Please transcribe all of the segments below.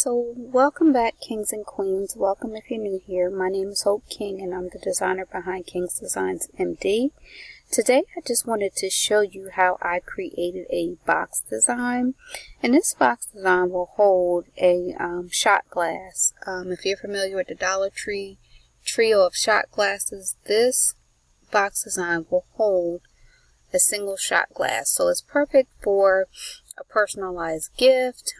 So welcome back, Kings and Queens. Welcome if you're new here. My name is Hope King and I'm the designer behind King's Designs MD. Today I just wanted to show you how I created a box design. And this box design will hold a shot glass. If you're familiar with the Dollar Tree trio of shot glasses, this box design will hold a single shot glass. So it's perfect for a personalized gift,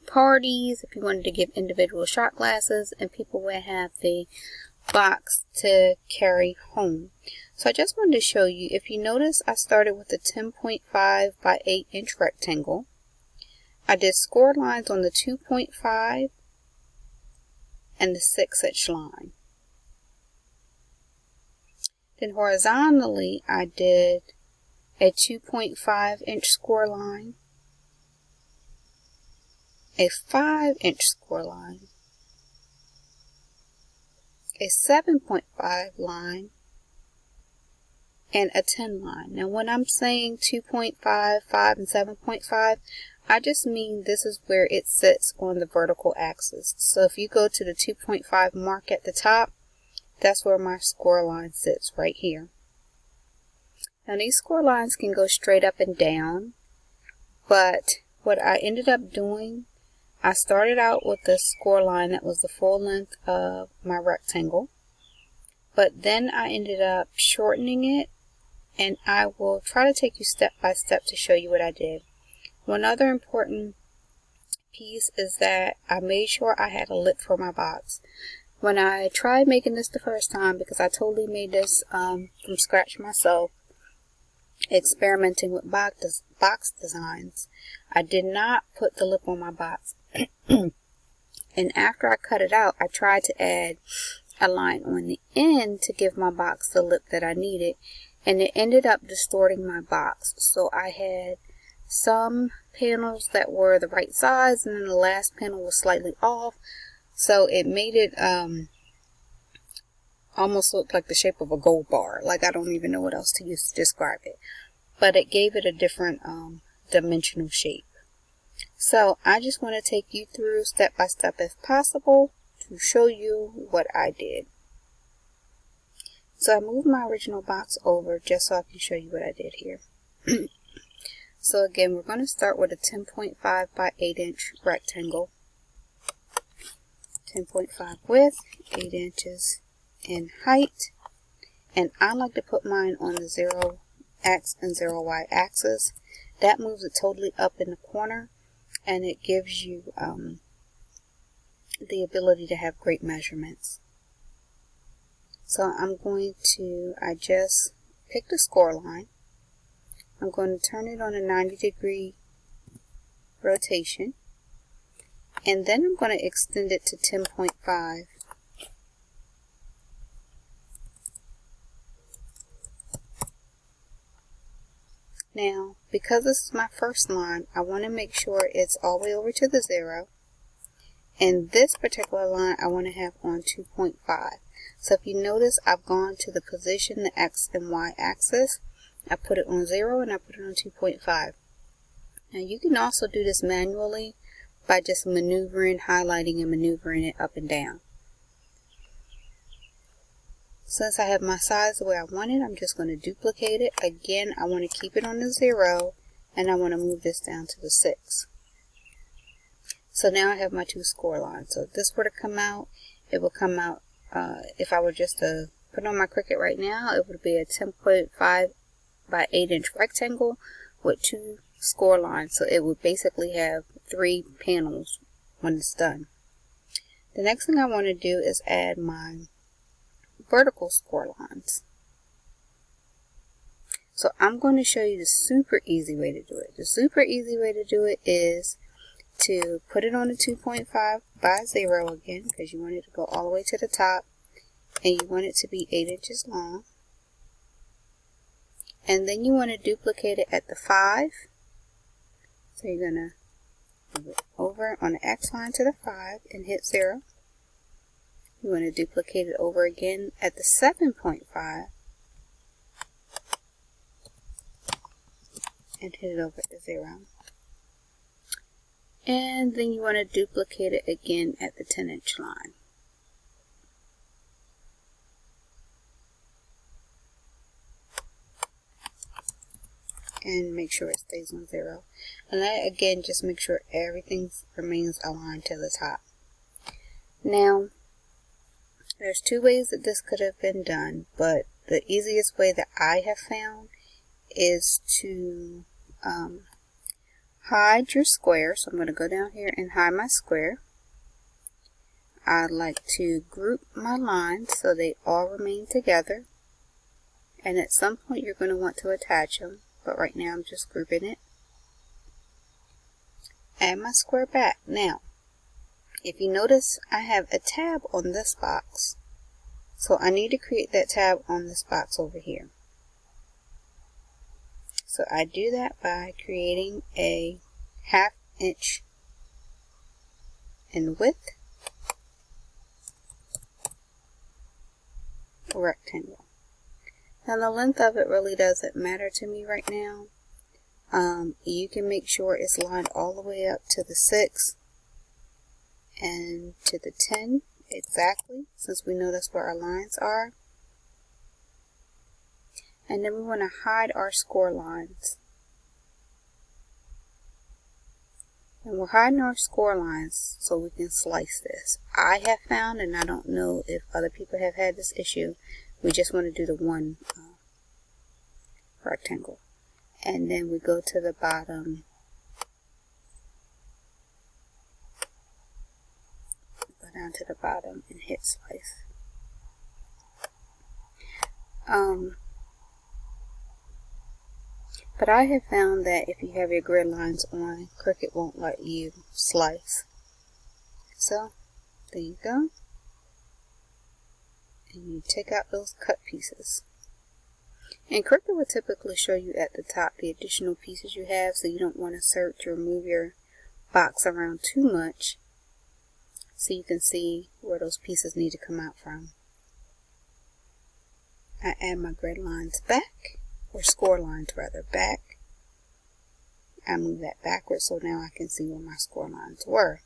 parties, if you wanted to give individual shot glasses, and people would have the box to carry home. So I just wanted to show you, if you notice, I started with a 10.5 by 8 inch rectangle. I did score lines on the 2.5 and the 6 inch line. Then horizontally I did a 2.5 inch score line, a 5 inch score line, a 7.5 line, and a 10 line. Now when I'm saying 2.5, 5, and 7.5, I just mean this is where it sits on the vertical axis. So if you go to the 2.5 mark at the top, that's where my score line sits, right here. Now these score lines can go straight up and down, but what I ended up doing, I started out with the score line that was the full length of my rectangle, but then I ended up shortening it, and I will try to take you step by step to show you what I did. One other important piece is that I made sure I had a lip for my box. When I tried making this the first time, because I totally made this from scratch myself, experimenting with box designs, I did not put the lip on my box. And after I cut it out, I tried to add a line on the end to give my box the lip that I needed, and it ended up distorting my box. So I had some panels that were the right size, and then the last panel was slightly off, so it made it almost look like the shape of a gold bar. Like, I don't even know what else to use to describe it, but it gave it a different dimensional shape. So I just want to take you through step by step if possible to show you what I did. So I moved my original box over just so I can show you what I did here. So again, we're going to start with a 10.5 by 8 inch rectangle. 10.5 width, 8 inches in height. And I like to put mine on the 0x and 0y axis. That moves it totally up in the corner, and it gives you the ability to have great measurements. So I just picked a score line. I'm going to turn it on a 90-degree rotation, and then I'm going to extend it to 10.5. Now, because this is my first line, I want to make sure it's all the way over to the 0. And this particular line I want to have on 2.5. So if you notice, I've gone to the position, the X and Y axis. I put it on 0 and I put it on 2.5. Now you can also do this manually by just maneuvering, highlighting, and maneuvering it up and down. Since I have my size the way I want it, I'm just going to duplicate it. Again, I want to keep it on the 0, and I want to move this down to the 6. So now I have my two score lines. So if this were to come out, it would come out, if I were just to put on my Cricut right now, it would be a 10.5 by 8 inch rectangle with two score lines. So it would basically have 3 panels when it's done. The next thing I want to do is add my vertical score lines. So I'm going to show you the super easy way to do it. The super easy way to do it is to put it on a 2.5 by 0 again, because you want it to go all the way to the top, and you want it to be 8 inches long. And then you want to duplicate it at the 5. So you're going to move it over on the X line to the 5 and hit 0. You want to duplicate it over again at the 7.5 and hit it over at the 0. And then you want to duplicate it again at the 10-inch line. And make sure it stays on 0. And that, again, just make sure everything remains aligned to the top. Now, there's two ways that this could have been done, but the easiest way that I have found is to hide your square. So I'm going to go down here and hide my square. I'd like to group my lines so they all remain together. And at some point you're going to want to attach them, but right now I'm just grouping it. Add my square back. Now, if you notice, I have a tab on this box. So I need to create that tab on this box over here. So I do that by creating a 1/2 inch in width rectangle. Now the length of it really doesn't matter to me right now. You can make sure it's lined all the way up to the 6 and to the 10 exactly, since we know that's where our lines are. And then we want to hide our score lines. And we're hiding our score lines so we can slice this. I have found, and I don't know if other people have had this issue, we just want to do the one rectangle. And then we go to the bottom. Go down to the bottom and hit slice. But I have found that if you have your grid lines on, Cricut won't let you slice. So, there you go. And you take out those cut pieces. And Cricut will typically show you at the top the additional pieces you have, so you don't want to search or move your box around too much, so you can see where those pieces need to come out from. I add my grid lines back, or score lines rather, back. I move that backwards so now I can see where my score lines were.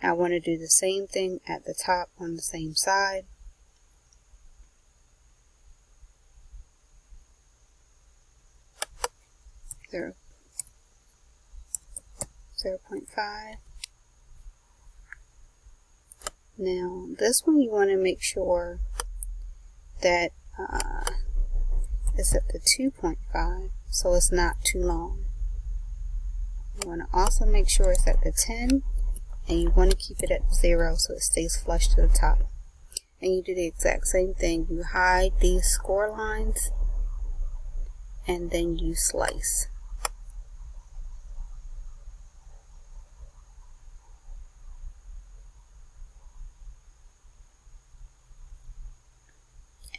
I want to do the same thing at the top on the same side. Zero, 0.5. Now this one you want to make sure that it's at the 2.5 so it's not too long. You want to also make sure it's at the 10, and you want to keep it at 0 so it stays flush to the top. And you do the exact same thing. You hide these score lines and then you slice.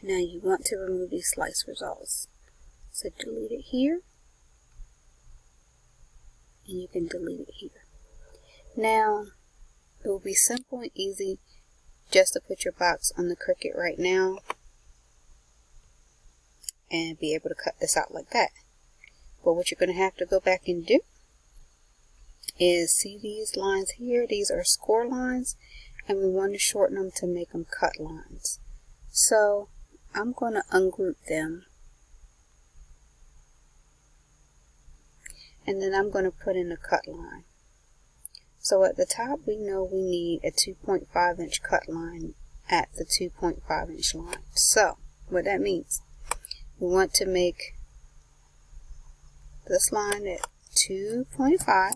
Now you want to remove these slice results. So delete it here. And you can delete it here. Now, it will be simple and easy just to put your box on the Cricut right now and be able to cut this out like that. But what you're going to have to go back and do is see these lines here. These are score lines, and we want to shorten them to make them cut lines. So I'm going to ungroup them, and then I'm going to put in a cut line. So at the top we know we need a 2.5 inch cut line at the 2.5 inch line. So what that means, we want to make this line at 2.5,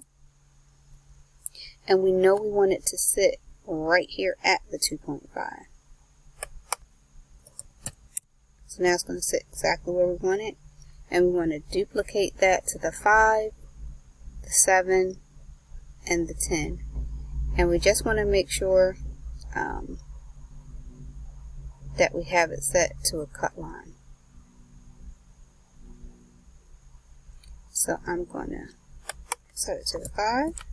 and we know we want it to sit right here at the 2.5. So now it's going to sit exactly where we want it, and we want to duplicate that to the 5, the 7, and the 10. And we just want to make sure that we have it set to a cut line. So I'm going to set it to the 5.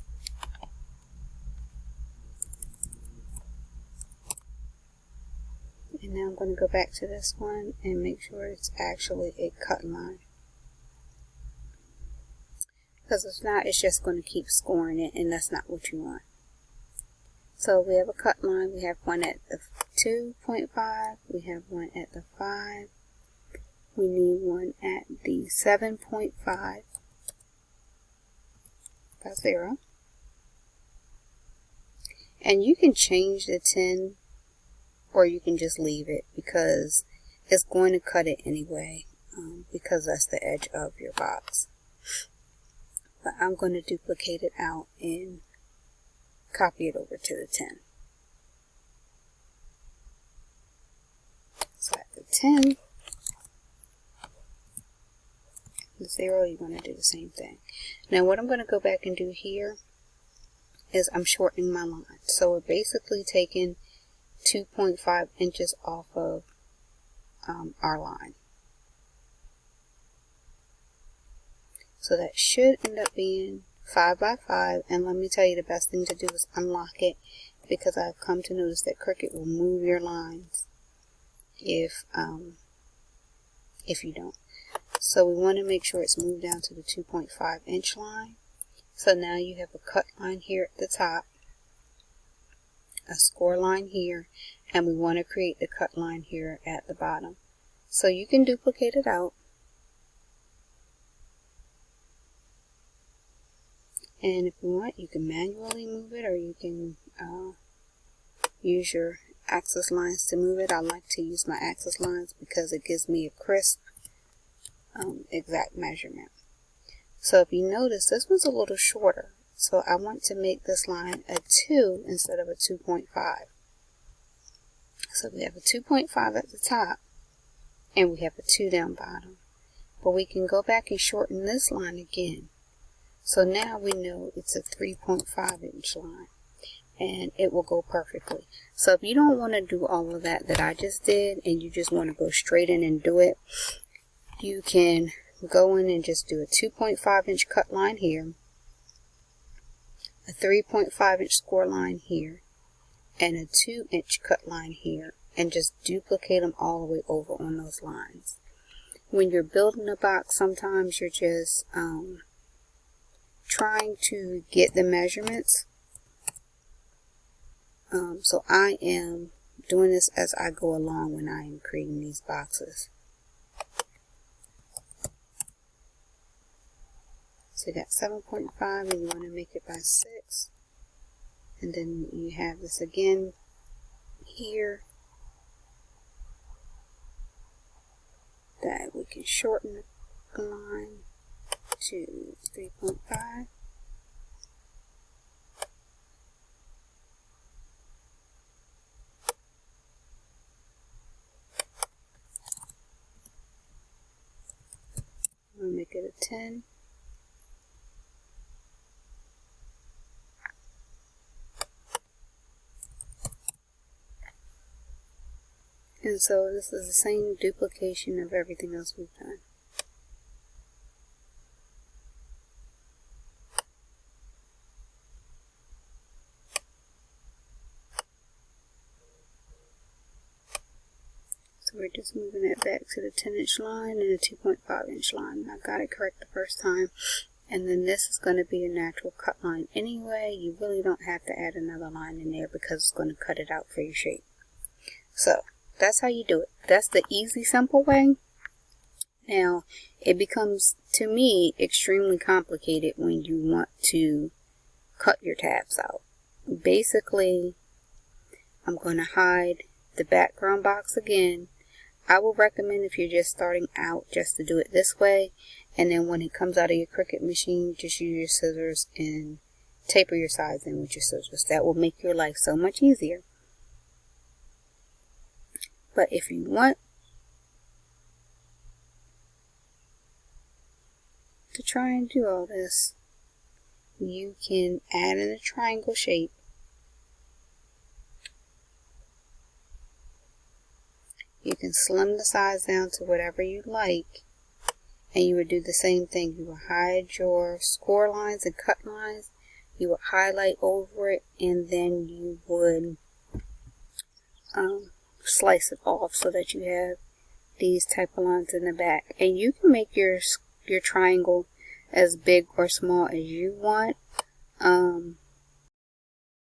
And now I'm going to go back to this one and make sure it's actually a cut line. because if not, it's just going to keep scoring it, and that's not what you want. So we have a cut line. We have one at the 2.5. We have one at the 5. We need one at the 7.5. 0. And you can change the 10, or you can just leave it because it's going to cut it anyway, because that's the edge of your box. But I'm going to duplicate it out and copy it over to the 10. So at the 10, the 0, you're going to do the same thing. Now what I'm going to go back and do here is I'm shortening my line. So we're basically taking 2.5 inches off of our line. So that should end up being 5 by 5, and let me tell you, the best thing to do is unlock it, because I've come to notice that Cricut will move your lines if you don't. So we want to make sure it's moved down to the 2.5 inch line. So now you have a cut line here at the top, a score line here, and we want to create the cut line here at the bottom. So you can duplicate it out. And if you want, you can manually move it, or you can use your axis lines to move it. I like to use my axis lines because it gives me a crisp, exact measurement. So if you notice, this one's a little shorter. So I want to make this line a 2 instead of a 2.5. So we have a 2.5 at the top, and we have a 2 down bottom. But we can go back and shorten this line again. So now we know it's a 3.5 inch line, and it will go perfectly. So if you don't want to do all of that I just did, and you just want to go straight in and do it, you can go in and just do a 2.5 inch cut line here, a 3.5 inch score line here, and a 2 inch cut line here, and just duplicate them all the way over on those lines. When you're building a box, sometimes you're just trying to get the measurements. So I am doing this as I go along when I am creating these boxes. So you got 7.5, and you want to make it by 6. And then you have this again here that we can shorten the line to 3.5. We'll make it a 10. And so this is the same duplication of everything else we've done. So we're just moving it back to the 10 inch line and the 2.5 inch line. I got it correct the first time. And then this is going to be a natural cut line anyway. You really don't have to add another line in there because it's going to cut it out for your shape. So that's how you do it. That's the easy, simple way. Now, it becomes, to me, extremely complicated when you want to cut your tabs out. Basically, I'm going to hide the background box again. I will recommend, if you're just starting out, just to do it this way. And then when it comes out of your Cricut machine, just use your scissors and taper your sides in with your scissors. That will make your life so much easier. But if you want to try and do all this, you can add in a triangle shape. You can slim the size down to whatever you like, and you would do the same thing. You would hide your score lines and cut lines, you would highlight over it, and then you would slice it off so that you have these type of lines in the back. And you can make your triangle as big or small as you want.